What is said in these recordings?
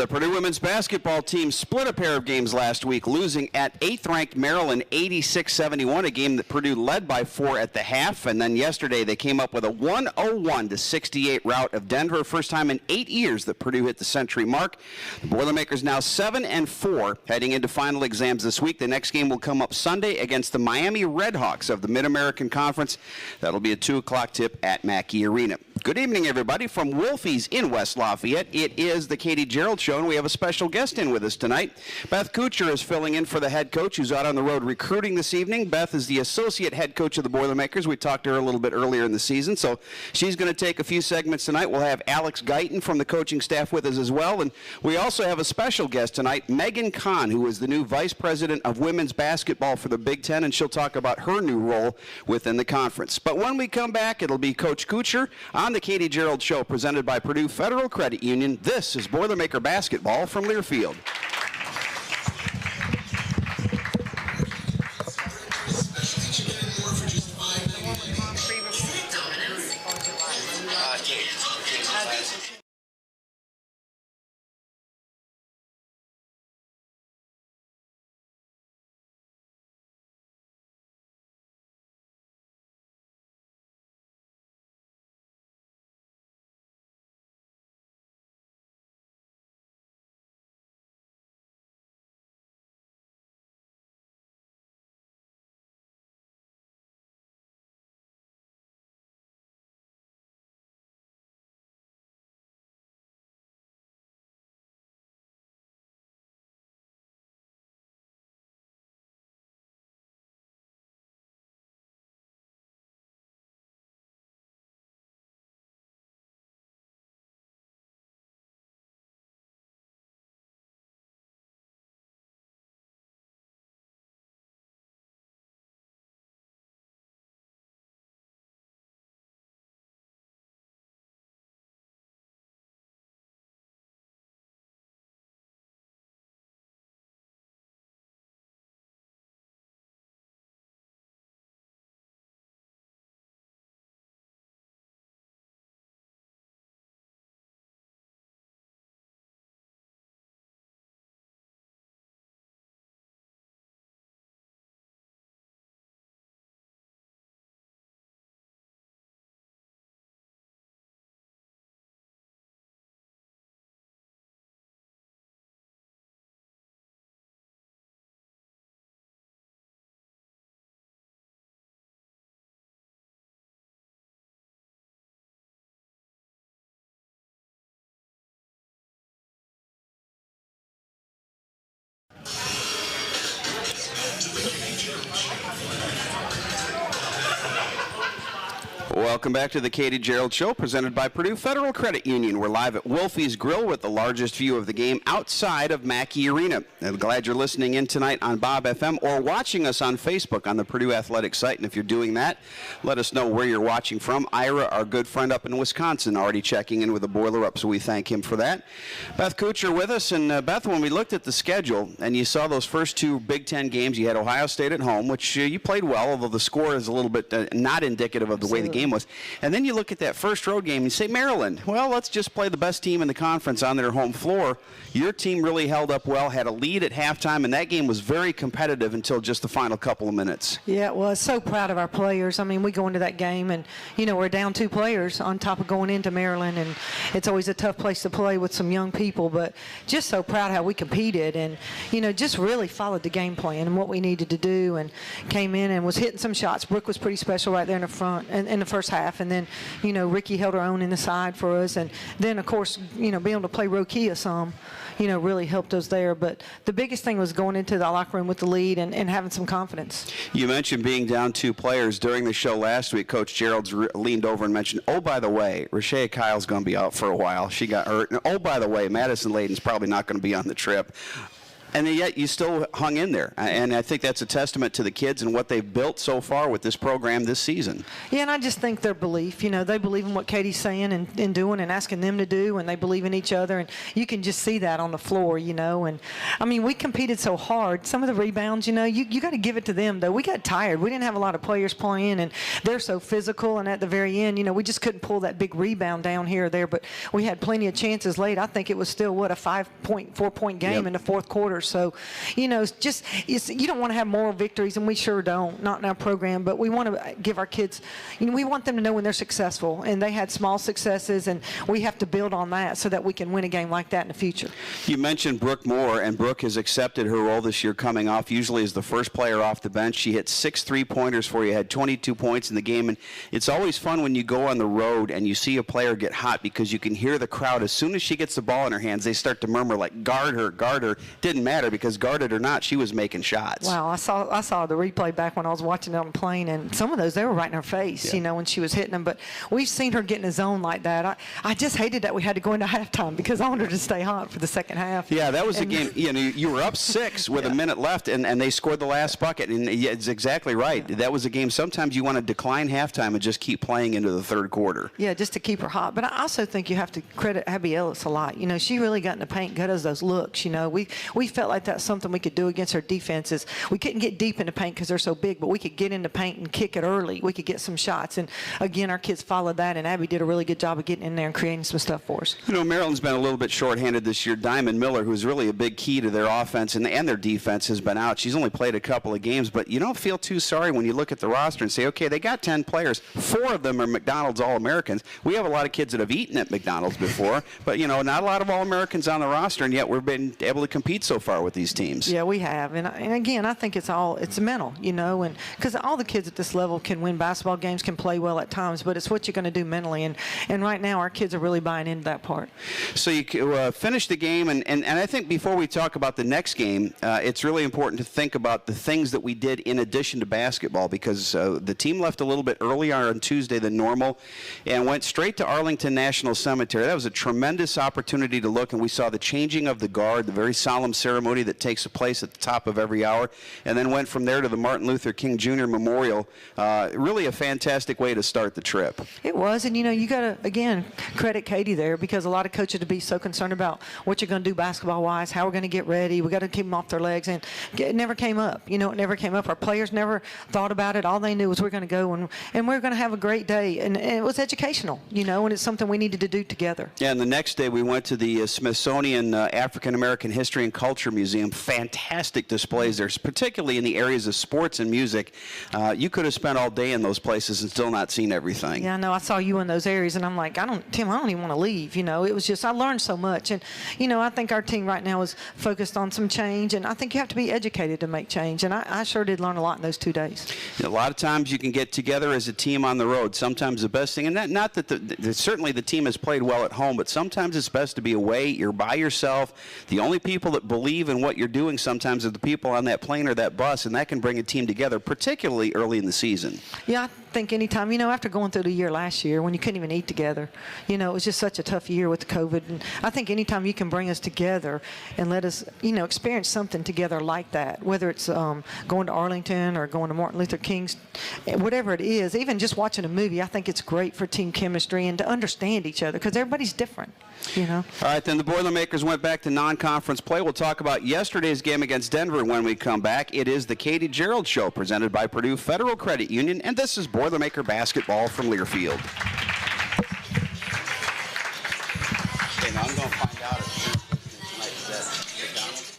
The Purdue women's basketball team split a pair of games last week, losing at 8th-ranked Maryland 86-71, a game that Purdue led by 4 at the half. And then yesterday they came up with a 101-68 rout of Denver. First time in 8 years that Purdue hit the century mark. The Boilermakers now 7-4, heading into final exams this week. The next game will come up Sunday against the Miami Redhawks of the Mid-American Conference. That'll be a 2 o'clock tip at Mackey Arena. Good evening, everybody, from Wolfies in West Lafayette. It is the Katie Gearlds Show, and we have a special guest in with us tonight. Beth Couture is filling in for the head coach, who's out on the road recruiting this evening. Beth is the associate head coach of the Boilermakers. We talked to her a little bit earlier in the season, so she's going to take a few segments tonight. We'll have Alex Guyton from the coaching staff with us as well, and we also have a special guest tonight, Megan Kahn, who is the new vice president of women's basketball for the Big Ten, and she'll talk about her new role within the conference. But when we come back, it'll be Coach Couture on the Katie Gearlds Show, presented by Purdue Federal Credit Union. This is Boilermaker basketball from Learfield. Welcome back to the Katie Gearlds Show, presented by Purdue Federal Credit Union. We're live at Wolfies Grill with the largest view of the game outside of Mackey Arena. I'm glad you're listening in tonight on Bob FM or watching us on Facebook on the Purdue Athletic site. And if you're doing that, let us know where you're watching from. Ira, our good friend up in Wisconsin, already checking in with a boiler up, so we thank him for that. Beth Couture with us. And Beth, when we looked at the schedule and you saw those first 2 Big Ten games, you had Ohio State at home, which you played well, although the score is a little bit not indicative of the way the game was. And then you look at that first road game and you say, Maryland, well, let's just play the best team in the conference on their home floor. Your team really held up well, had a lead at halftime, and that game was very competitive until just the final couple of minutes. Yeah, it was. So proud of our players. I mean, we go into that game and, you know, we're down 2 players on top of going into Maryland, and it's always a tough place to play with some young people, but just so proud how we competed and, you know, just really followed the game plan and what we needed to do and came in and was hitting some shots. Brooke was pretty special right there in the front and in the first half, and then, you know, Ricky held her own in the side for us, and then, of course, you know, being able to play Rokia some, you know, really helped us there. But the biggest thing was going into the locker room with the lead and having some confidence. You mentioned being down 2 players. During the show last week, Coach Gearlds leaned over and mentioned, oh, by the way, Rashea Kyle's going to be out for a while. She got hurt. And, oh, by the way, Madison Layden's probably not going to be on the trip. And yet you still hung in there. And I think that's a testament to the kids and what they've built so far with this program this season. Yeah, and I just think their belief, they believe in what Katie's saying and doing and asking them to do, and they believe in each other. And you can just see that on the floor, And, I mean, we competed so hard. Some of the rebounds, you got to give it to them, though. We got tired. We didn't have a lot of players playing, and they're so physical. And at the very end, we just couldn't pull that big rebound down here or there. But we had plenty of chances late. I think it was still, a 4-point game in the fourth quarter. So, you don't want to have moral victories, and we sure don't, not in our program. But we want to give our kids, we want them to know when they're successful. And they had small successes, and we have to build on that so that we can win a game like that in the future. You mentioned Brooke Moore, and Brooke has accepted her role this year coming off, usually as the first player off the bench. She hit 6 3-pointers for you, had 22 points in the game. And it's always fun when you go on the road and you see a player get hot, because you can hear the crowd. As soon as she gets the ball in her hands, they start to murmur like, guard her, guard her. Didn't matter, because guarded or not, she was making shots. Wow, I saw the replay back when I was watching it on the plane, and some of those, they were right in her face, when she was hitting them. But we've seen her get in a zone like that. I just hated that we had to go into halftime, because I wanted her to stay hot for the second half. Yeah, that was a game. You were up 6 with a minute left, and they scored the last bucket. And it's exactly right. That was a game. Sometimes you want to decline halftime and just keep playing into the third quarter. Yeah, just to keep her hot. But I also think you have to credit Abby Ellis a lot. She really got in the paint, got us those looks. We felt like that's something we could do against our defenses. We couldn't get deep in the paint because they're so big, but we could get in the paint and kick it early. We could get some shots. And, again, our kids followed that, and Abby did a really good job of getting in there and creating some stuff for us. Maryland's been a little bit shorthanded this year. Diamond Miller, who's really a big key to their offense and their defense, has been out. She's only played a couple of games, but you don't feel too sorry when you look at the roster and say, okay, they got 10 players. 4 of them are McDonald's All-Americans. We have a lot of kids that have eaten at McDonald's before, but, not a lot of All-Americans on the roster, and yet we've been able to compete so far with these teams. Yeah, we have. And again, I think it's mental, and because all the kids at this level can win basketball games, can play well at times, but it's what you're going to do mentally. And right now, our kids are really buying into that part. So you finish the game, and I think before we talk about the next game, it's really important to think about the things that we did in addition to basketball, because the team left a little bit earlier on Tuesday than normal and went straight to Arlington National Cemetery. That was a tremendous opportunity to look, and we saw the changing of the guard, the very solemn ceremony that takes place at the top of every hour, and then went from there to the Martin Luther King Jr. Memorial. Really a fantastic way to start the trip. It was, and you got to, again, credit Katie there, because a lot of coaches to be so concerned about what you're going to do basketball-wise, how we're going to get ready. We got to keep them off their legs, and it never came up. It never came up. Our players never thought about it. All they knew was we're going to go and we're going to have a great day, and it was educational, and it's something we needed to do together. Yeah, and the next day we went to the Smithsonian African American History and Culture Museum. Fantastic displays there, particularly in the areas of sports and music. You could have spent all day in those places and still not seen everything. Yeah, I know. I saw you in those areas, and I'm like, Tim, I don't even want to leave. It was just, I learned so much. And, I think our team right now is focused on some change, and I think you have to be educated to make change. And I sure did learn a lot in those 2 days. A lot of times you can get together as a team on the road. Sometimes the best thing, and not that certainly the team has played well at home, but sometimes it's best to be away. You're by yourself. The only people that believe in what you're doing sometimes are the people on that plane or that bus, and that can bring a team together, particularly early in the season. Yeah, I think anytime, after going through the year last year when you couldn't even eat together, it was just such a tough year with the COVID. And I think anytime you can bring us together and let us, experience something together like that, whether it's going to Arlington or going to Martin Luther King's, whatever it is, even just watching a movie, I think it's great for team chemistry and to understand each other, because everybody's different. All right, then the Boilermakers went back to non-conference play. We'll talk about yesterday's game against Denver when we come back. It is the Katie Gearlds Show presented by Purdue Federal Credit Union, and this is Boilermaker basketball from Learfield. Okay, now I'm going to find out if tonight's McDonald's.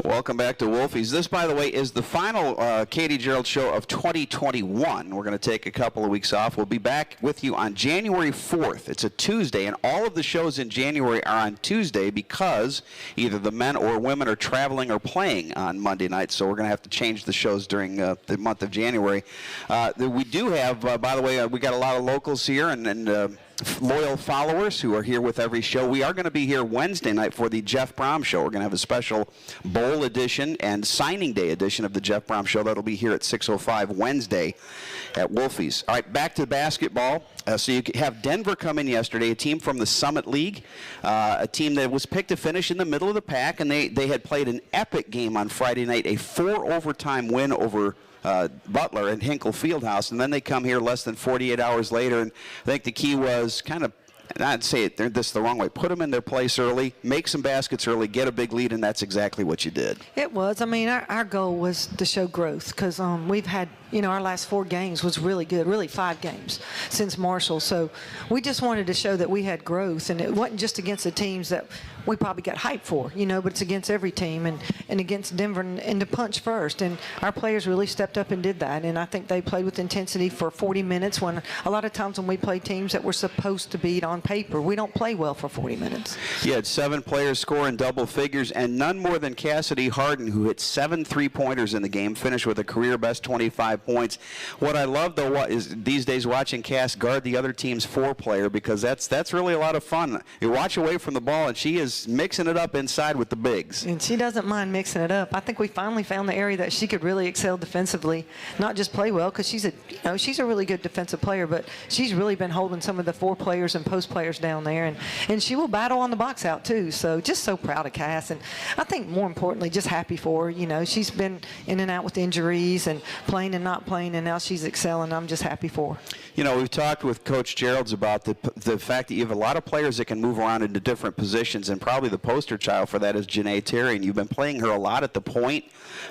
Welcome back to Wolfies. This, by the way, is the final Katie Gearlds show of 2021. We're going to take a couple of weeks off. We'll be back with you on January 4th. It's a Tuesday, and all of the shows in January are on Tuesday because either the men or women are traveling or playing on Monday night, so we're going to have to change the shows during the month of January. We do have, by the way, we got a lot of locals here and loyal followers who are here with every show. We are going to be here Wednesday night for the Jeff Brom Show. We're going to have a special bowl edition and signing day edition of the Jeff Brom Show. That'll be here at 6:05 Wednesday at Wolfies. All right, back to basketball. So you have Denver come in yesterday, a team from the Summit League, a team that was picked to finish in the middle of the pack, and they had played an epic game on Friday night, a 4-overtime win over Butler and Hinkle Fieldhouse, and then they come here less than 48 hours later, and I think the key was kind of, I'd say it this the wrong way, put them in their place early, make some baskets early, get a big lead, and that's exactly what you did. It was. I mean, our goal was to show growth because we've had, our last 4 games was really good, really 5 games since Marshall. So we just wanted to show that we had growth, and it wasn't just against the teams that we probably got hyped for, but it's against every team and against Denver and to punch first. And our players really stepped up and did that. And I think they played with intensity for 40 minutes when a lot of times when we play teams that we're supposed to beat on paper, we don't play well for 40 minutes. You had 7 players score in double figures, and none more than Cassidy Harden, who hit 7 3-pointers in the game, finished with a career best 25 points. What I love, though, is these days watching Cass guard the other team's 4-player, because that's really a lot of fun. You watch away from the ball, and she is mixing it up inside with the bigs. And she doesn't mind mixing it up. I think we finally found the area that she could really excel defensively, not just play well, because she's a really good defensive player, but she's really been holding some of the 4 players and post players down there, and she will battle on the box out too. So just so proud of Cass, and I think more importantly, just happy for her. She's been in and out with injuries and playing and not playing, and now she's excelling. I'm just happy for her. We've talked with Coach Gearlds about the fact that you have a lot of players that can move around into different positions, and probably the poster child for that is Janae Terry, and you've been playing her a lot at the point.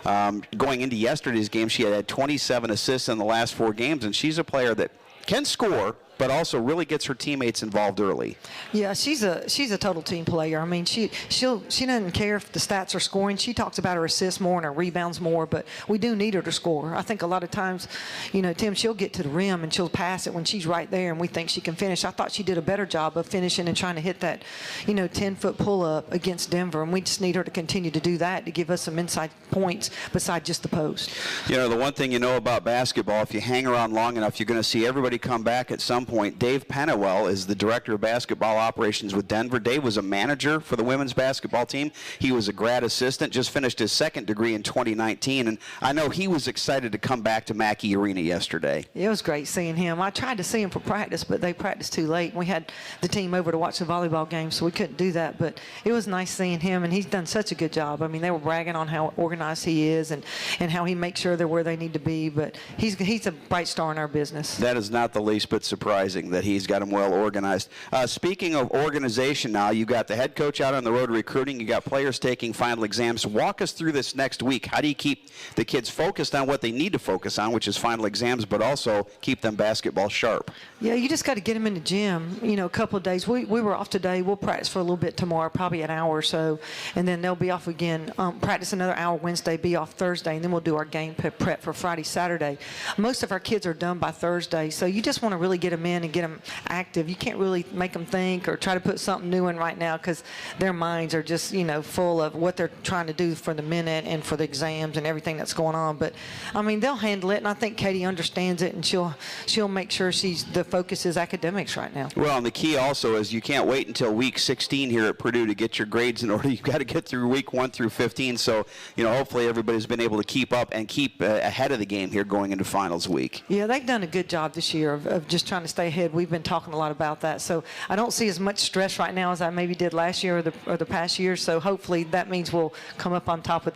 Going into yesterday's game, she had 27 assists in the last 4 games, and she's a player that can score, but also really gets her teammates involved early. Yeah, she's a total team player. I mean, she doesn't care if the stats are scoring. She talks about her assists more and her rebounds more, but we do need her to score. I think a lot of times, Tim, she'll get to the rim and she'll pass it when she's right there, and we think she can finish. I thought she did a better job of finishing and trying to hit that, 10-foot pull-up against Denver, and we just need her to continue to do that to give us some inside points besides just the post. The one thing about basketball, if you hang around long enough, you're going to see everybody come back at some point. Dave Pennewell is the director of basketball operations with Denver. Dave was a manager for the women's basketball team. He was a grad assistant, just finished his 2nd degree in 2019, and I know he was excited to come back to Mackey Arena yesterday. It was great seeing him. I tried to see him for practice, but they practiced too late. We had the team over to watch the volleyball game, so we couldn't do that, but it was nice seeing him, and he's done such a good job. I mean, they were bragging on how organized he is and how he makes sure they're where they need to be, but he's a bright star in our business. That is not the least bit surprising that he's got them well organized. Speaking of organization now, you got the head coach out on the road recruiting. You got players taking final exams. Walk us through this next week. How do you keep the kids focused on what they need to focus on, which is final exams, but also keep them basketball sharp? Yeah, you just got to get them in the gym, a couple of days. We were off today. We'll practice for a little bit tomorrow, probably an hour or so, and then they'll be off again. Practice another hour Wednesday, be off Thursday, and then we'll do our game prep for Friday, Saturday. Most of our kids are done by Thursday, so you just want to really get them in and get them active. You can't really make them think or try to put something new in right now because their minds are just, full of what they're trying to do for the minute and for the exams and everything that's going on. But, I mean, they'll handle it, and I think Katie understands it, and she'll make sure the focus is academics right now. Well, and the key also is you can't wait until week 16 here at Purdue to get your grades in order. You've got to get through week 1 through 15. So, hopefully everybody's been able to keep up and keep ahead of the game here going into finals week. Yeah, they've done a good job this year of just trying to stay ahead. We've been talking a lot about that. So I don't see as much stress right now as I maybe did last year or the past year. So hopefully that means we'll come up on top with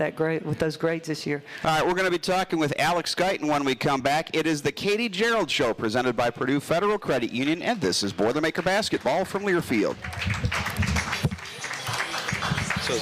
those grades this year. All right, we're going to be talking with Alex Guyton when we come back. It is the Katie Gearlds Show presented by Purdue Federal Credit Union, and this is Boilermaker Basketball from Learfield. So,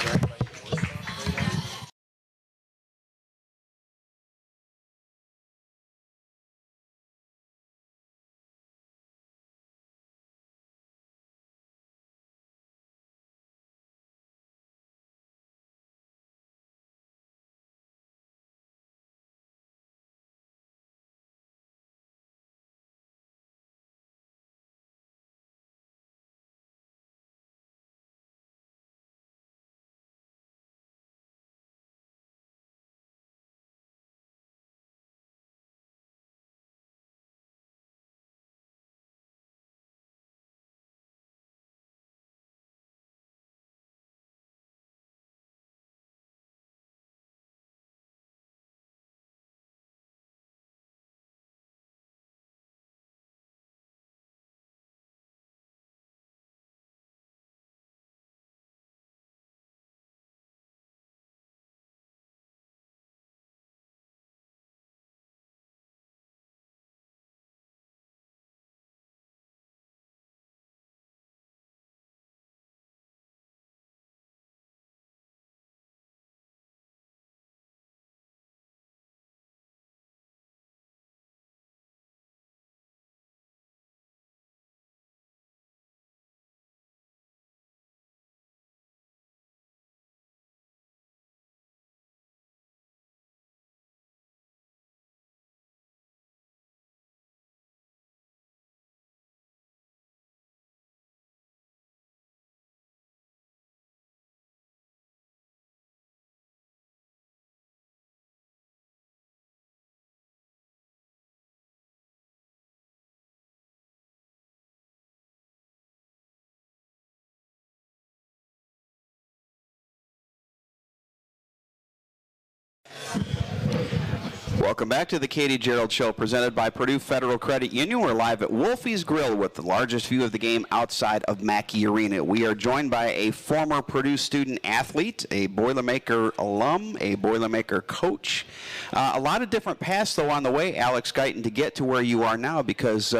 Welcome back to the Katie Gearlds Show, presented by Purdue Federal Credit Union. We're live at Wolfies Grill with the largest view of the game outside of Mackey Arena. We are joined by a former Purdue student athlete, a Boilermaker alum, a Boilermaker coach. A lot of different paths, though, on the way, Alex Guyton, to get to where you are now, because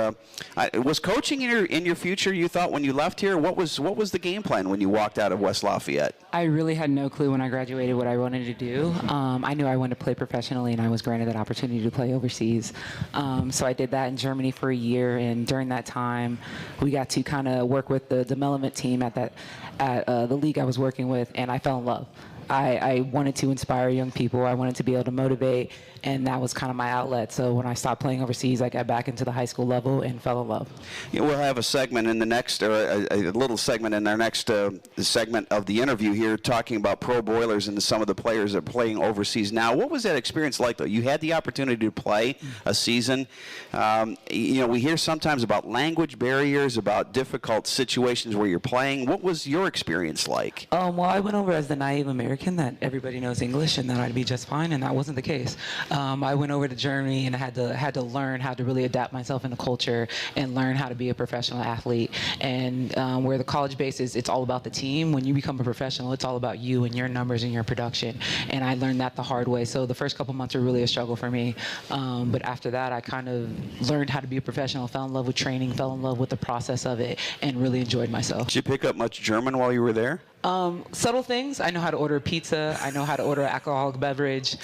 was coaching in your future, you thought, when you left here? What was the game plan when you walked out of West Lafayette? I really had no clue when I graduated what I wanted to do. I knew I wanted to play professionally, and I was granted that opportunity to play overseas. So I did that in Germany for a year, and during that time, we got to kind of work with the development team at the league I was working with, and I fell in love. I wanted to inspire young people. I wanted to be able to motivate, and that was kind of my outlet. So when I stopped playing overseas, I got back into the high school level and fell in love. Yeah, we'll have a segment in the next, or a little segment in our next segment of the interview here, talking about pro boilers and some of the players that are playing overseas now. What was that experience like, though? You had the opportunity to play a season. We hear sometimes about language barriers, about difficult situations where you're playing. What was your experience like? Well, I went over as the naive American that everybody knows English and that I'd be just fine, and that wasn't the case. I went over to Germany and I had to learn how to really adapt myself in the culture and learn how to be a professional athlete. And where the college base is, it's all about the team. When you become a professional, it's all about you and your numbers and your production. And I learned that the hard way. So the first couple months were really a struggle for me. But after that, I kind of learned how to be a professional, fell in love with training, fell in love with the process of it, and really enjoyed myself. Did you pick up much German while you were there? Subtle things. I know how to order a pizza. I know how to order an alcoholic beverage.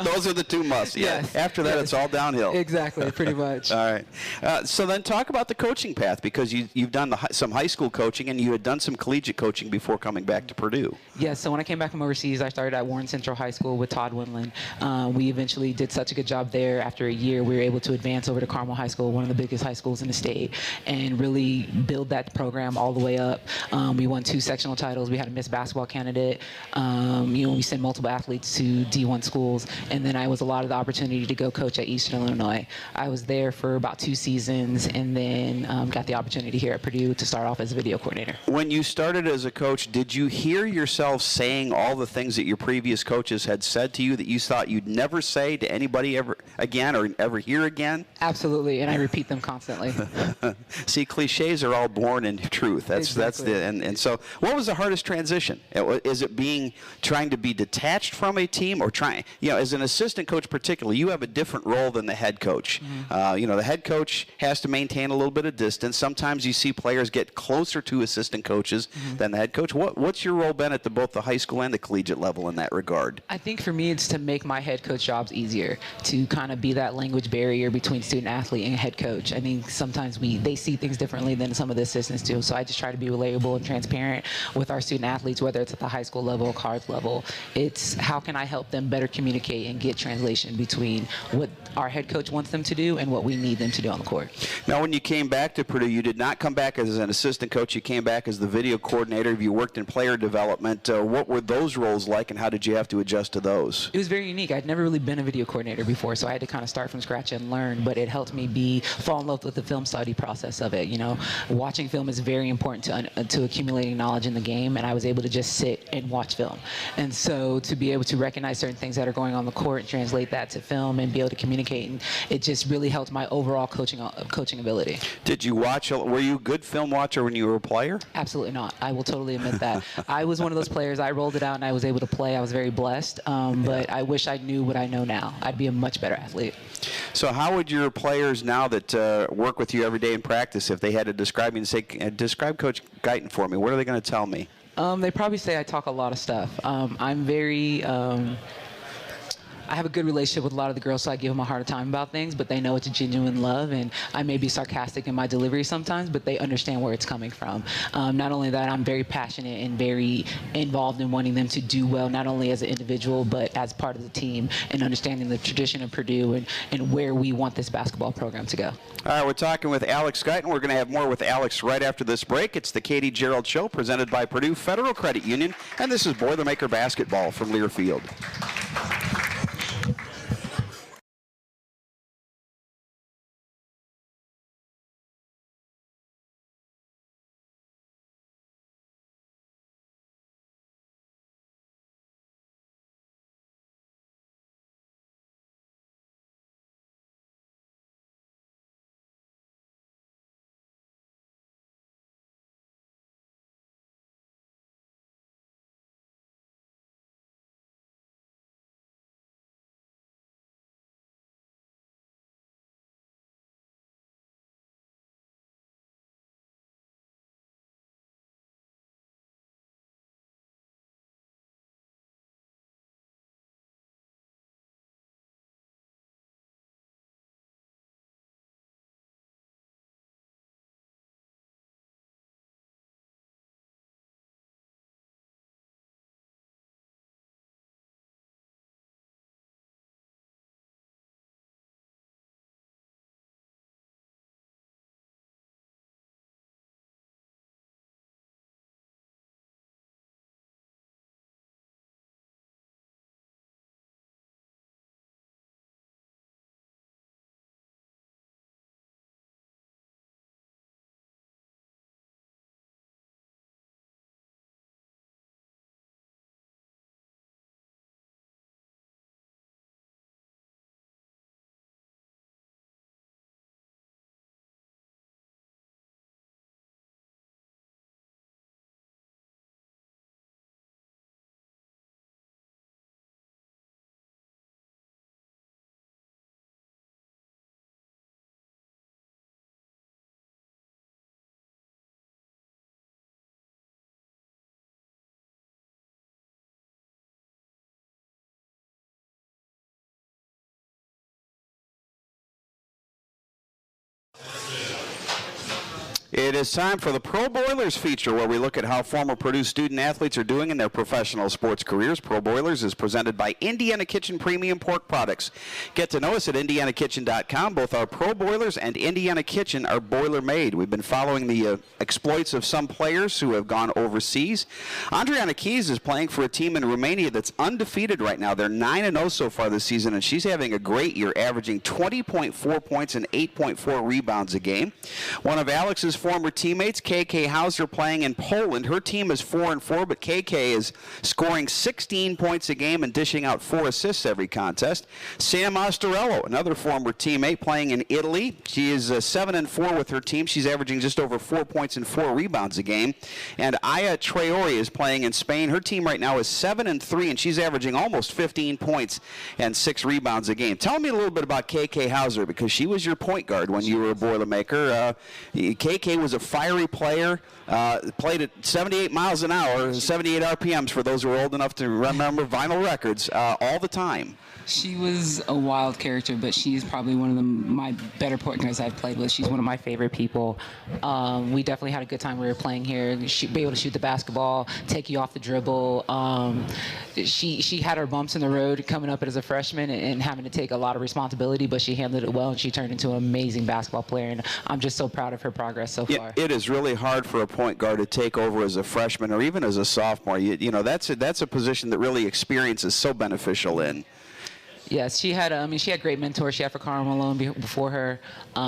Those are the two musts. Yeah. Yes, After that, it's all downhill. Exactly, pretty much. All right. So then talk about the coaching path, because you've done some high school coaching and you had done some collegiate coaching before coming back to Purdue. Yes, so when I came back from overseas, I started at Warren Central High School with Todd Winland. We eventually did such a good job there. After a year, we were able to advance over to Carmel High School, one of the biggest high schools in the state, and really build that program all the way up. We won 2 sectional titles. We had a Miss Basketball candidate. We sent multiple athletes to D1 schools, and then I was allotted the opportunity to go coach at Eastern Illinois. I was there for about 2 seasons, and then got the opportunity here at Purdue to start off as a video coordinator. When you started as a coach, did you hear yourself saying all the things that your previous coaches had said to you that you thought you'd never say to anybody ever again or ever hear again? Absolutely, and I repeat them constantly. See, cliches are all born in truth. And so what was the hardest transition? Is it trying to be detached from a team, or trying, as an assistant coach particularly, you have a different role than the head coach. Mm-hmm. The head coach has to maintain a little bit of distance. Sometimes you see players get closer to assistant coaches than the head coach. What's your role been at both the high school and the collegiate level in that regard? I think for me, it's to make my head coach jobs easier, to kind of be that language barrier between student athlete and head coach. I think sometimes they see things differently than some of the assistants do. So I just try to be relatable and transparent with our student athletes, whether it's at the high school level or college level. It's how can I help them better communicate and get translation between what our head coach wants them to do and what we need them to do on the court. Now, when you came back to Purdue, you did not come back as an assistant coach. You came back as the video coordinator. You worked in player development. What were those roles like, and how did you have to adjust to those? It was very unique. I'd never really been a video coordinator before, so I had to kind of start from scratch and learn, but it helped me fall in love with the film study process of it. Watching film is very important to accumulating knowledge in the game, and I was able to just sit and watch film. And so to be able to recognize certain things that are going on the court and translate that to film and be able to communicate, and it just really helped my overall coaching ability. Did you were you a good film watcher when you were a player? Absolutely not. I will totally admit that. I was one of those players, I rolled it out and I was able to play. I was very blessed, but I wish I knew what I know now. I'd be a much better athlete. So how would your players now that work with you every day in practice, if they had to describe you and say, describe Coach Guyton for me, what are they going to tell me? They probably say I talk a lot of stuff. I'm very I have a good relationship with a lot of the girls, so I give them a hard time about things, but they know it's a genuine love, and I may be sarcastic in my delivery sometimes, but they understand where it's coming from. Not only that, I'm very passionate and very involved in wanting them to do well, not only as an individual, but as part of the team, and understanding the tradition of Purdue and where we want this basketball program to go. All right, we're talking with Alex Guyton. We're going to have more with Alex right after this break. It's the Katie Gearlds Show, presented by Purdue Federal Credit Union, and this is Boilermaker basketball from Learfield. It is time for the Pro Boilers feature, where we look at how former Purdue student athletes are doing in their professional sports careers. Pro Boilers is presented by Indiana Kitchen Premium Pork Products. Get to know us at indianakitchen.com. Both our Pro Boilers and Indiana Kitchen are boiler-made. We've been following the exploits of some players who have gone overseas. Andriana Keys is playing for a team in Romania that's undefeated right now. They're 9-0 so far this season, and she's having a great year, averaging 20.4 points and 8.4 rebounds a game. One of Alex's former teammates, KK Hauser, playing in Poland. Her team is 4-4, but KK is scoring 16 points a game and dishing out 4 assists every contest. Sam Ostorello, another former teammate, playing in Italy. She is 7-4 with her team. She's averaging just over 4 points and 4 rebounds a game. And Aya Traore is playing in Spain. Her team right now is 7-3, and she's averaging almost 15 points and 6 rebounds a game. Tell me a little bit about KK Hauser, because she was your point guard when you were a Boilermaker. KK was a fiery player, played at 78 miles an hour, 78 RPMs for those who are old enough to remember vinyl records, all the time. She was a wild character, but she's probably one of my better point guards I've played with. She's one of my favorite people. We definitely had a good time. We were playing here. Be able to shoot the basketball, take you off the dribble. She had her bumps in the road coming up as a freshman and having to take a lot of responsibility, but she handled it well, and she turned into an amazing basketball player, and I'm just so proud of her progress so far. It is really hard for a point guard to take over as a freshman or even as a sophomore. You know, that's a position that really experience is so beneficial in. Yes, she had. She had great mentors. She had Fakara Malone before her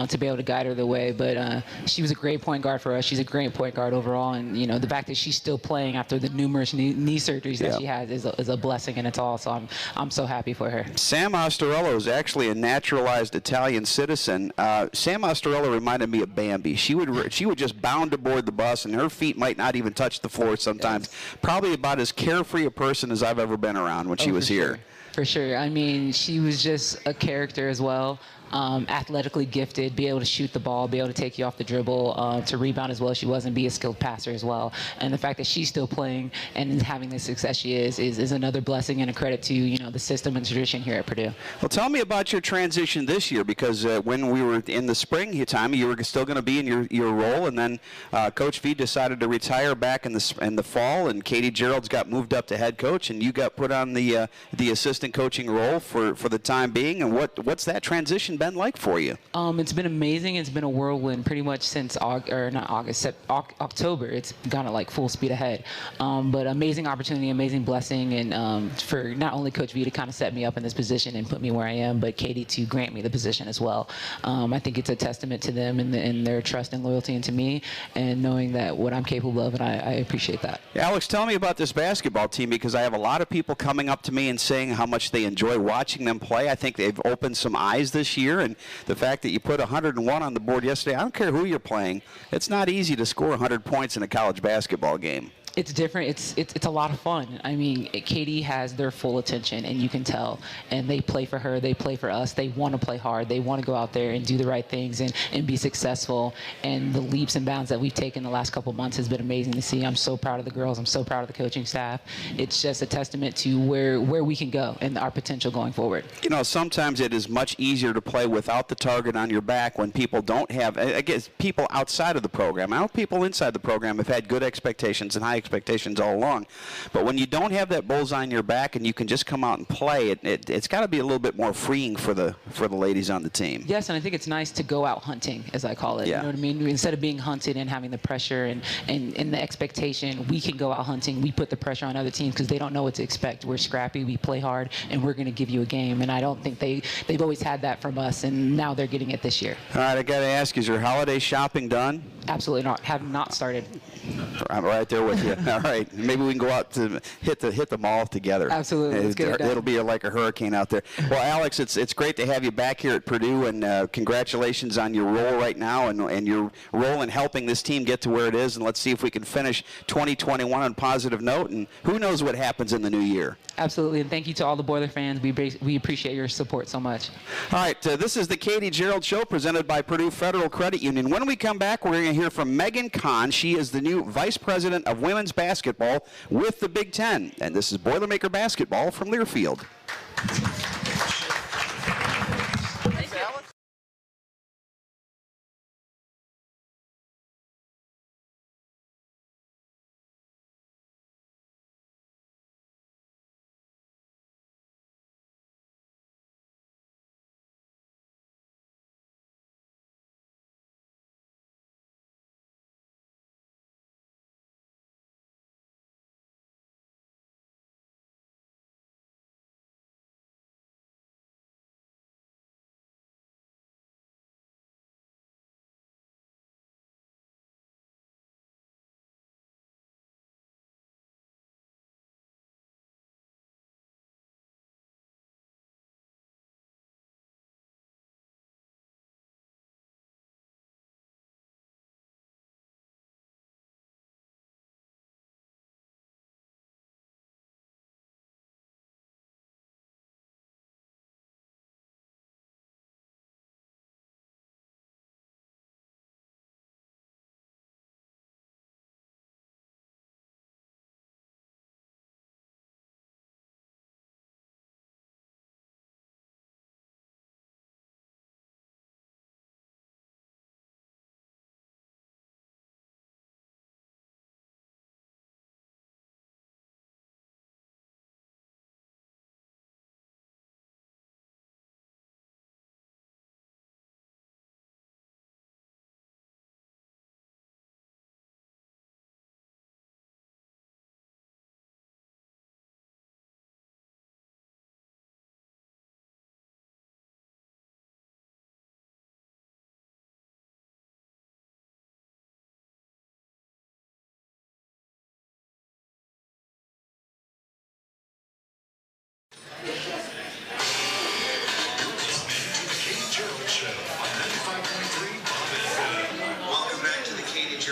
to be able to guide her the way. But she was a great point guard for us. She's a great point guard overall. And the fact that she's still playing after the numerous knee surgeries that she has is a blessing in it all. So I'm so happy for her. Sam Ostorello is actually a naturalized Italian citizen. Sam Ostorello reminded me of Bambi. She would just bound aboard the bus, and her feet might not even touch the floor sometimes. Yes. Probably about as carefree a person as I've ever been around when she was here. For sure. I mean, she was just a character as well. Athletically gifted, be able to shoot the ball, be able to take you off the dribble, to rebound as well as she was, and be a skilled passer as well. And the fact that she's still playing and having the success she is another blessing and a credit to the system and tradition here at Purdue. Well, tell me about your transition this year, because when we were in the spring time, you were still going to be in your role, and then Coach V decided to retire back in the fall, and Katie Gearlds got moved up to head coach, and you got put on the assistant coaching role for the time being. And what's that transition been like for you? It's been amazing. It's been a whirlwind pretty much since October. It's gone at like full speed ahead. But amazing opportunity, amazing blessing, and for not only Coach V to kind of set me up in this position and put me where I am, but Katie to grant me the position as well. I think it's a testament to them and their trust and loyalty into me, and knowing that what I'm capable of, and I appreciate that. Alex, tell me about this basketball team, because I have a lot of people coming up to me and saying how much they enjoy watching them play. I think they've opened some eyes this year. And the fact that you put 101 on the board yesterday, I don't care who you're playing, it's not easy to score 100 points in a college basketball game. It's different. It's a lot of fun. I mean, Katie has their full attention, and you can tell. And they play for her. They play for us. They want to play hard. They want to go out there and do the right things and be successful. And the leaps and bounds that we've taken the last couple of months has been amazing to see. I'm so proud of the girls. I'm so proud of the coaching staff. It's just a testament to where we can go and our potential going forward. Sometimes it is much easier to play without the target on your back when people don't have, I guess, people outside of the program. I know people inside the program have had good expectations and high expectations all along, but when you don't have that bullseye on your back and you can just come out and play, it's got to be a little bit more freeing for the ladies on the team. Yes, and I think it's nice to go out hunting, as I call it. Yeah. You know what I mean? Instead of being hunted and having the pressure and the expectation, we can go out hunting. We put the pressure on other teams because they don't know what to expect. We're scrappy, we play hard, and we're going to give you a game. And I don't think they've always had that from us, and now they're getting it this year. All right, I got to ask, is your holiday shopping done? Absolutely not. Have not started. I'm right there with you. All right, maybe we can go out to hit the mall together. Absolutely. Let's get it done. It'll be like a hurricane out there. Well, Alex, it's great to have you back here at Purdue, and congratulations on your role right now and your role in helping this team get to where it is. And let's see if we can finish 2021 on a positive note. And who knows what happens in the new year. Absolutely, and thank you to all the Boiler fans. We appreciate your support so much. All right, this is the Katie Gearlds Show presented by Purdue Federal Credit Union. When we come back, we're going to hear from Megan Kahn. She is the new Vice President of Women's Basketball with the Big Ten. And this is Boilermaker Basketball from Learfield.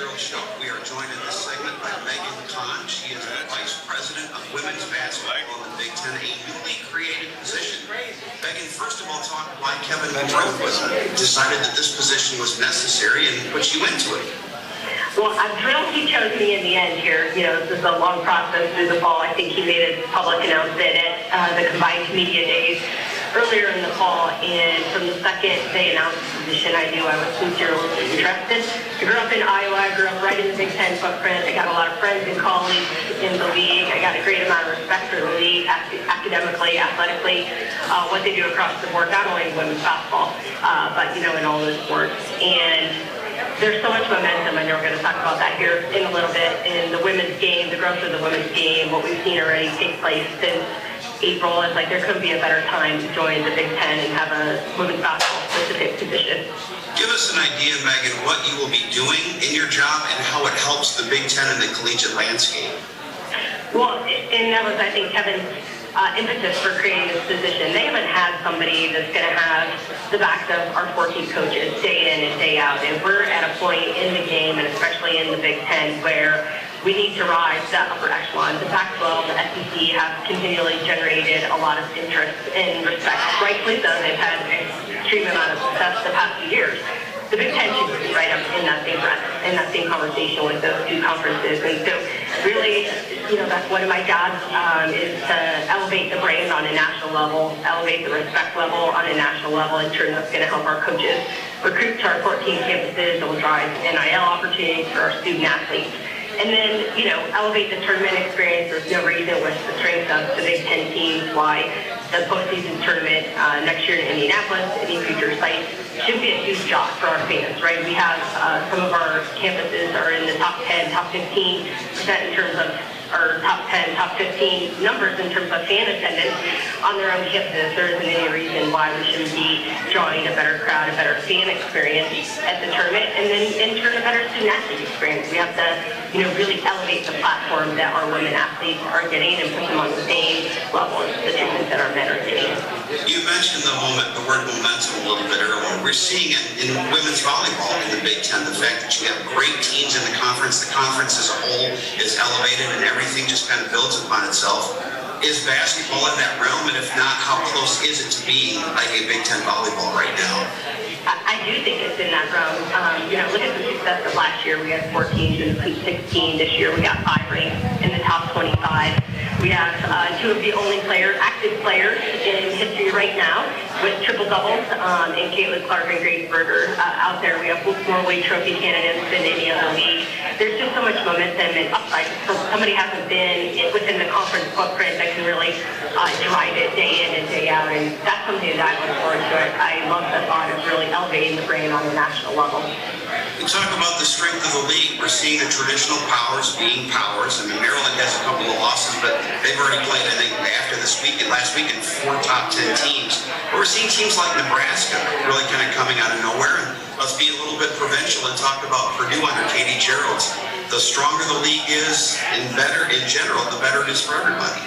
Gearlds Show. We are joined in this segment by Megan Kahn. She is the Vice President of Women's Basketball in the Big Ten, a newly created position. Megan, first of all, talk why Kevin Monroe decided that this position was necessary and put you into it. Well, I'm thrilled he chose me in the end here. You know, this is a long process through the fall. I think he made a public announcement at the combined media days earlier in the fall, and from the second they announced the position, I knew I was sincerely interested. I grew up in Iowa. I grew up right in the Big Ten footprint. I got a lot of friends and colleagues in the league. I got a great amount of respect for the league, academically, athletically, what they do across the board, not only in women's basketball, but, you know, in all the sports. And there's so much momentum. I know we're going to talk about that here in a little bit. In the women's game, the growth of the women's game, what we've seen already take place since April, it's like there couldn't be a better time to join the Big Ten and have a women's basketball specific position. Give us an idea, Megan, what you will be doing in your job and how it helps the Big Ten and the collegiate landscape. Well, and that was, I think, Kevin's impetus for creating this position. They haven't had somebody that's going to have the backs of our 14 coaches day in and day out. And we're at a point in the game, and especially in the Big Ten, where we need to rise to that upper echelon. The Pac-12, the SEC have continually generated a lot of interest and respect. Rightfully so, they've had an extreme amount of success the past few years. The Big Ten should be right up in that same breath, in that same conversation with those two conferences. And so really, you know, that's one of my jobs is to elevate the brand on a national level, elevate the respect level on a national level. In turn, that's going to help our coaches recruit to our 14 campuses. It will drive NIL opportunities for our student athletes. And then, you know, elevate the tournament experience. There's no reason with the strength of the Big Ten teams why the postseason tournament next year in Indianapolis, any future sites, should be a huge job for our fans, right? We have some of our campuses are in the top 10, top 15% in terms of, or top 10, top 15 numbers in terms of fan attendance on their own campuses. There isn't any reason why we shouldn't be drawing a better crowd, a better fan experience at the tournament, and then in turn a better student athlete experience. We have to, you know, really elevate the platform that our women athletes are getting and put them on the same level as the treatment that our men are getting. You mentioned the word momentum a little bit earlier. We're seeing it in women's volleyball in the Big Ten. The fact that you have great teams in the conference as a whole is elevated and everything just kind of builds upon itself. Is basketball in that realm? And if not, how close is it to being like a Big Ten volleyball right now? I do think it's in that realm. You know, look at the success of last year. We had 4 teams in the Sweet 16. This year we got 5 ranked in the top 25. We have 2 of the only active players in history right now with triple doubles, and Caitlin Clark and Grace Berger out there. We have more weight trophy candidates than any other league. There's just so much momentum and upside. So somebody hasn't been within the conference footprint that can really drive it day in and day out, and that's something that I look forward to. I love the thought of really elevating the brand on the national level. We talk about the strength of the league. We're seeing the traditional powers being powers. I mean, Maryland has a couple of losses, but they've already played, I think, after this weekend, last weekend, 4 top 10 teams. But we're seeing teams like Nebraska really kind of coming out of nowhere. And let's be a little bit provincial and talk about Purdue under Katie Gearlds. The stronger the league is, and better in general, the better it is for everybody.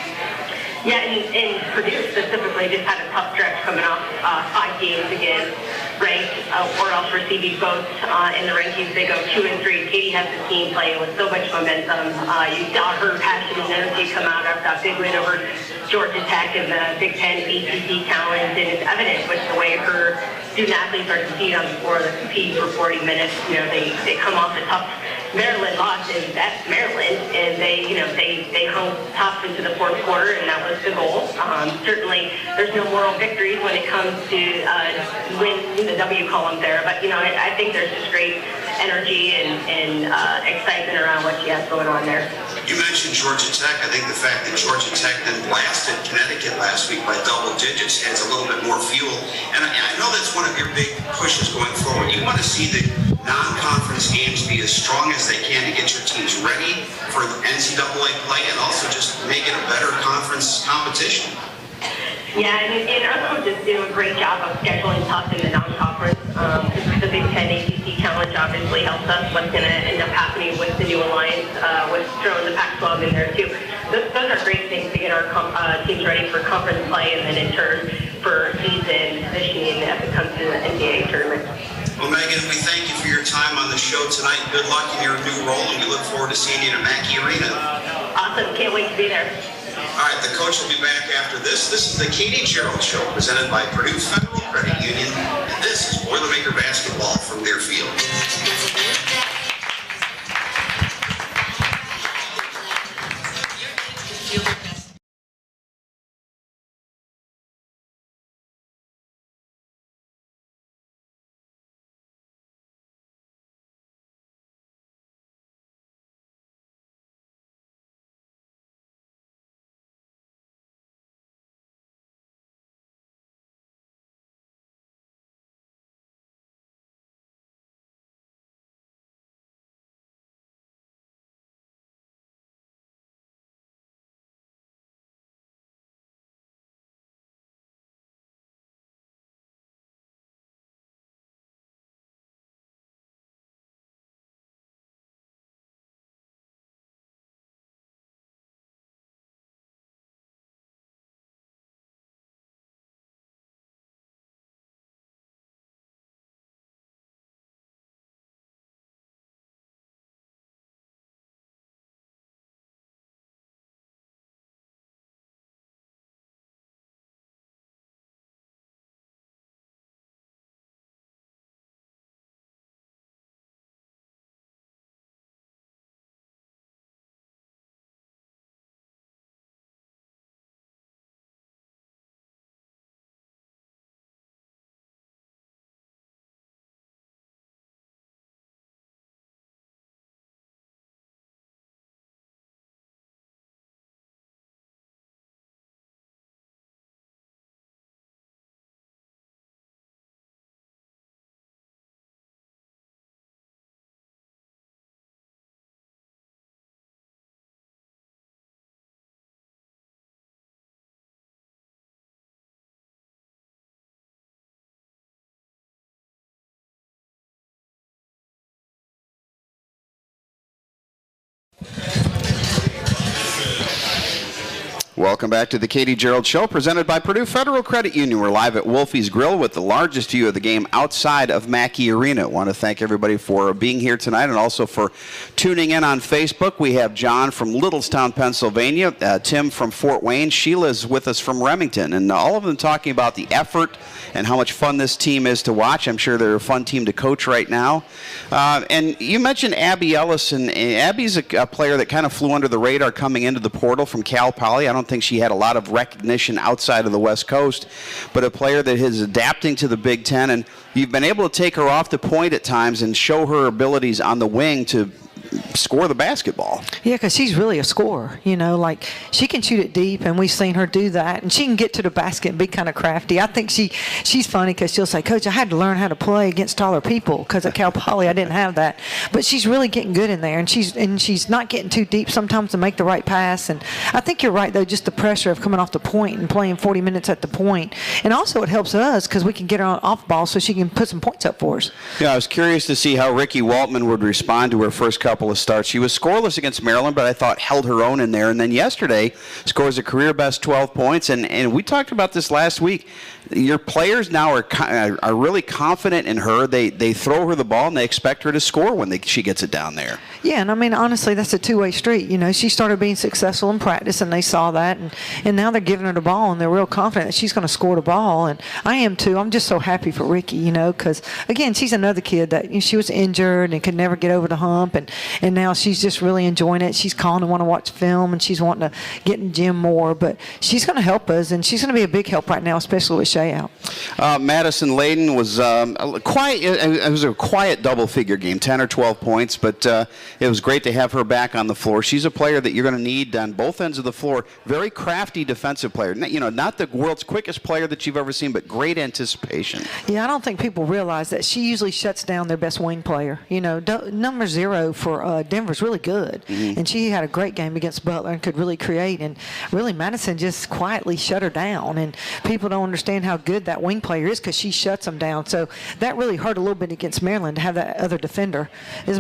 Yeah, and Purdue specifically just had a tough stretch coming off 5 games against ranked or else receiving votes in the rankings. They go 2 and 3. Katie has the team playing with so much momentum. You saw her passion and energy come out after that big win over Georgia Tech and the Big Ten ACC Challenge, and it's evident with the way her student athletes are competing on the floor. They're competing for 40 minutes. You know, they come off a tough Maryland loss, and that's Maryland, and they hung tough into the 4th quarter, and that was the goal. Certainly, there's no moral victories when it comes to win in the W column there, but you know, I think there's just great energy and excitement around what she has going on there. You mentioned Georgia Tech. I think the fact that Georgia Tech then blasted Connecticut last week by double digits adds a little bit more fuel, and I know that's one of your big pushes going forward. You want to see the non-conference games be as strong as they can to get your teams ready for the NCAA play and also just make it a better conference competition. Yeah, and our coaches do a great job of scheduling tough in the non-conference. The Big Ten ACC Challenge obviously helps us. What's going to end up happening with the new alliance, with throwing the Pac-12 in there too. Those are great things to get our teams ready for conference play, and then in turn for seasoned machine as it comes to the NBA tournament. Well, Megan, we thank you for your time on the show tonight. Good luck in your new role, and we look forward to seeing you in Mackey Arena. Awesome. Can't wait to be there. All right, the coach will be back after this. This is the Katie Gearlds Show, presented by Purdue Federal Credit Union, and this is Boilermaker Basketball from Deerfield. Welcome back to the Katie Gearlds Show, presented by Purdue Federal Credit Union. We're live at Wolfies Grill with the largest view of the game outside of Mackey Arena. I want to thank everybody for being here tonight and also for tuning in on Facebook. We have John from Littlestown, Pennsylvania, Tim from Fort Wayne, Sheila's with us from Remington, and all of them talking about the effort and how much fun this team is to watch. I'm sure they're a fun team to coach right now. And you mentioned Abby Ellison. Abby's a player that kind of flew under the radar coming into the portal from Cal Poly. I don't think she had a lot of recognition outside of the West Coast, but a player that is adapting to the Big Ten, and you've been able to take her off the point at times and show her abilities on the wing to score the basketball. Yeah, because she's really a scorer. You know, like she can shoot it deep, and we've seen her do that. And she can get to the basket and be kind of crafty. I think she's funny because she'll say, "Coach, I had to learn how to play against taller people because at Cal Poly I didn't have that." But she's really getting good in there, and she's not getting too deep sometimes to make the right pass. And I think you're right though, just the pressure of coming off the point and playing 40 minutes at the point. And also it helps us because we can get her off ball so she can put some points up for us. Yeah, I was curious to see how Ricky Waltman would respond to her first couple of starts. She was scoreless against Maryland, but I thought held her own in there. And then yesterday scores a career best 12 points. And we talked about this last week. Your players now are really confident in her. They throw her the ball and they expect her to score when she gets it down there. Yeah, and I mean, honestly, that's a two-way street. You know, she started being successful in practice, and they saw that, and now they're giving her the ball, and they're real confident that she's going to score the ball, and I am too. I'm just so happy for Ricky, you know, because, again, she's another kid that she was injured and could never get over the hump, and now she's just really enjoying it. She's calling to want to watch film, and she's wanting to get in the gym more, but she's going to help us, and she's going to be a big help right now, especially with Shay out. Madison Layden was quiet. It was a quiet double-figure game, 10 or 12 points, but it was great to have her back on the floor. She's a player that you're going to need on both ends of the floor. Very crafty defensive player. You know, not the world's quickest player that you've ever seen, but great anticipation. Yeah, I don't think people realize that she usually shuts down their best wing player. You know, number 0 for Denver's really good, and she had a great game against Butler and could really create. And really, Madison just quietly shut her down. And people don't understand seeing how good that wing player is because she shuts them down. So that really hurt a little bit against Maryland to have that other defender. A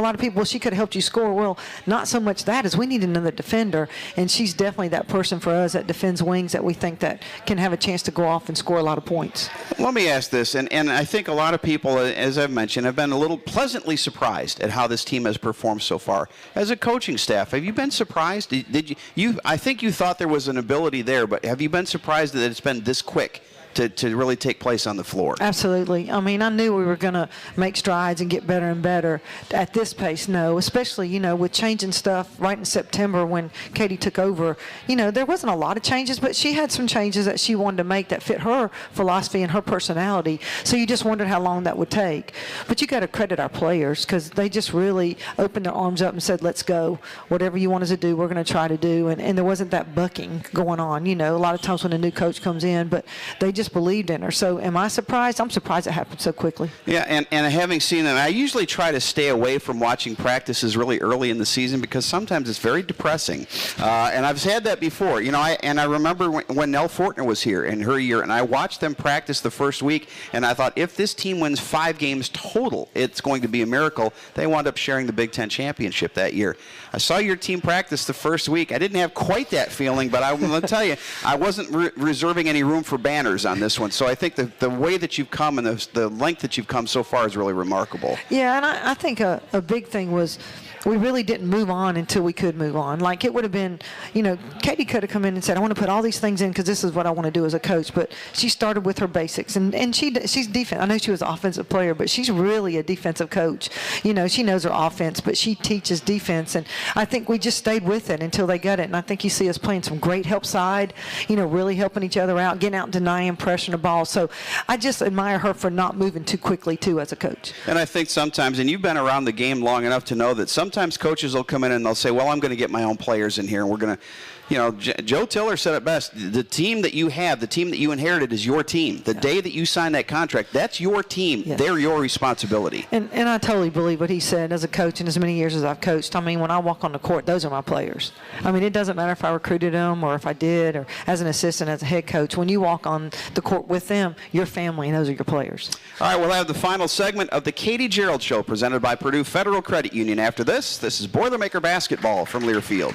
lot of people, well, she could have helped you score. Well, not so much that as we need another defender, and she's definitely that person for us that defends wings that we think that can have a chance to go off and score a lot of points. Let me ask this, and I think a lot of people, as I've mentioned, have been a little pleasantly surprised at how this team has performed so far. As a coaching staff, have you been surprised? Did you? I think you thought there was an ability there, but have you been surprised that it's been this quick to really take place on the floor? Absolutely. I mean, I knew we were going to make strides and get better and better. At this pace, no. Especially, with changing stuff right in September when Katie took over. There wasn't a lot of changes, but she had some changes that she wanted to make that fit her philosophy and her personality. So you just wondered how long that would take. But you got to credit our players because they just really opened their arms up and said, let's go. Whatever you want us to do, we're going to try to do. And there wasn't that bucking going on. A lot of times when a new coach comes in, but they just believed in her. So am I surprised? I'm surprised it happened so quickly. Yeah, and having seen them, I usually try to stay away from watching practices really early in the season because sometimes it's very depressing. And I've had that before. I remember when Nell Fortner was here in her year, and I watched them practice the first week, and I thought if this team wins 5 games total, it's going to be a miracle. They wound up sharing the Big Ten championship that year. I saw your team practice the first week. I didn't have quite that feeling, but I'm going to tell you, I wasn't reserving any room for banners on this one. So I think the way that you've come and the length that you've come so far is really remarkable. Yeah, and I think a big thing was we really didn't move on until we could move on. Like it would have been, Katie could have come in and said, I want to put all these things in because this is what I want to do as a coach. But she started with her basics. And she's defense. I know she was an offensive player, but she's really a defensive coach. She knows her offense, but she teaches defense. And I think we just stayed with it until they got it. And I think you see us playing some great help side, really helping each other out, getting out and denying pressure on the ball. So I just admire her for not moving too quickly, too, as a coach. And I think sometimes, and you've been around the game long enough to know that sometimes coaches will come in and they'll say, well, I'm going to get my own players in here, and we're going to, Joe Tiller said it best. The team that you have, the team that you inherited is your team. The day that you sign that contract, that's your team. Yes. They're your responsibility. And I totally believe what he said as a coach and as many years as I've coached. I mean, when I walk on the court, those are my players. I mean, it doesn't matter if I recruited them or if I did or as an assistant, as a head coach. When you walk on the court with them, your family, and those are your players. All right, we'll have the final segment of the Katie Gearlds Show presented by Purdue Federal Credit Union. After this is Boilermaker Basketball from Learfield.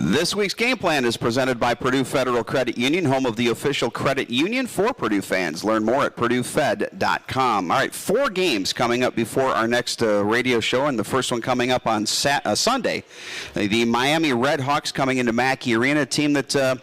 This week's game plan is presented by Purdue Federal Credit Union, home of the official credit union for Purdue fans. Learn more at purduefed.com. All right, 4 games coming up before our next radio show, and the first one coming up on Sunday. The Miami Redhawks coming into Mackey Arena, a team that's a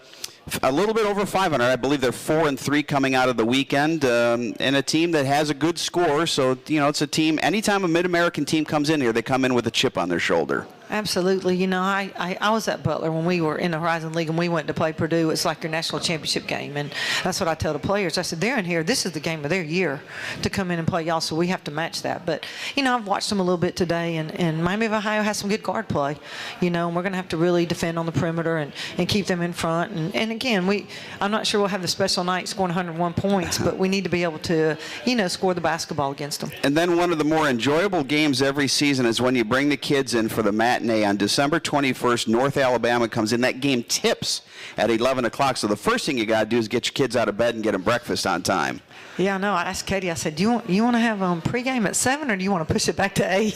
little bit over 500. I believe they're 4-3 coming out of the weekend, and a team that has a good score. So, you know, it's a team, anytime a Mid-American team comes in here, they come in with a chip on their shoulder. Absolutely. You know, I was at Butler when we were in the Horizon League and we went to play Purdue. It's like your national championship game. And that's what I tell the players. I said, they're in here. This is the game of their year to come in and play y'all, so we have to match that. But, you know, I've watched them a little bit today, and Miami of Ohio has some good guard play, you know, and we're going to have to really defend on the perimeter and keep them in front. And again, I'm not sure we'll have the special night scoring 101 points, but we need to be able to, you know, score the basketball against them. And then one of the more enjoyable games every season is when you bring the kids in for the matinee. On December 21st, North Alabama comes in. That game tips at 11 o'clock. So the first thing you got to do is get your kids out of bed and get them breakfast on time. Yeah, I know. I asked Katie, I said, do you want to have pregame at 7 or do you want to push it back to 8?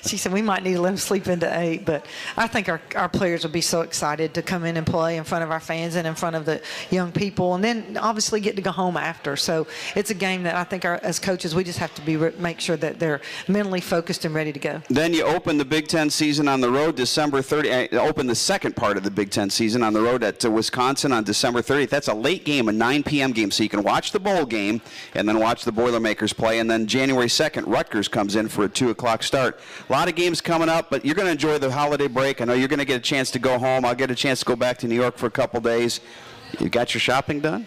She said, we might need to let them sleep into 8. But I think our players will be so excited to come in and play in front of our fans and in front of the young people, and then obviously get to go home after. So it's a game that I think as coaches, we just have to make sure that they're mentally focused and ready to go. Then you open the Big Ten season on the road December 30th. Open the second part of the Big Ten season on the road at Wisconsin on December 30th. That's a late game, a 9 p.m. game, so you can watch the bowl game and then watch the Boilermakers play. And then January 2nd, Rutgers comes in for a 2 o'clock start. A lot of games coming up, but you're going to enjoy the holiday break. I know you're going to get a chance to go home. I'll get a chance to go back to New York for a couple days. You got your shopping done?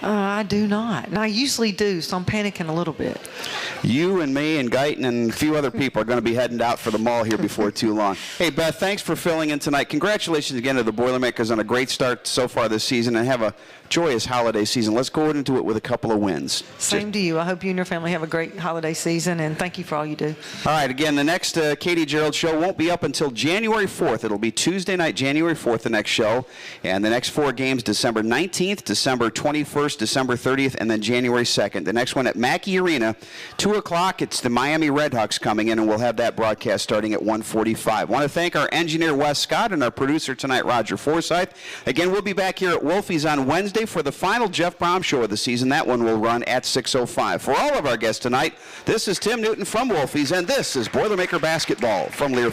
I do not. And I usually do, so I'm panicking a little bit. You and me and Guyton and a few other people are going to be heading out for the mall here before too long. Hey, Beth, thanks for filling in tonight. Congratulations again to the Boilermakers on a great start so far this season, and have a joyous holiday season. Let's go into it with a couple of wins. Same to you. I hope you and your family have a great holiday season, and thank you for all you do. All right, again, the next Katie Gearlds show won't be up until January 4th. It'll be Tuesday night, January 4th, the next show. And the next 4 games, December 19th, December 21st, December 30th, and then January 2nd. The next one at Mackey Arena, 2 o'clock. It's the Miami Redhawks coming in, and we'll have that broadcast starting at 1:45. Want to thank our engineer, Wes Scott, and our producer tonight, Roger Forsyth. Again, we'll be back here at Wolfies on Wednesday for the final Jeff Brown show of the season. That one will run at 6:05. For all of our guests tonight, this is Tim Newton from Wolfies, and this is Boilermaker Basketball from Learfield.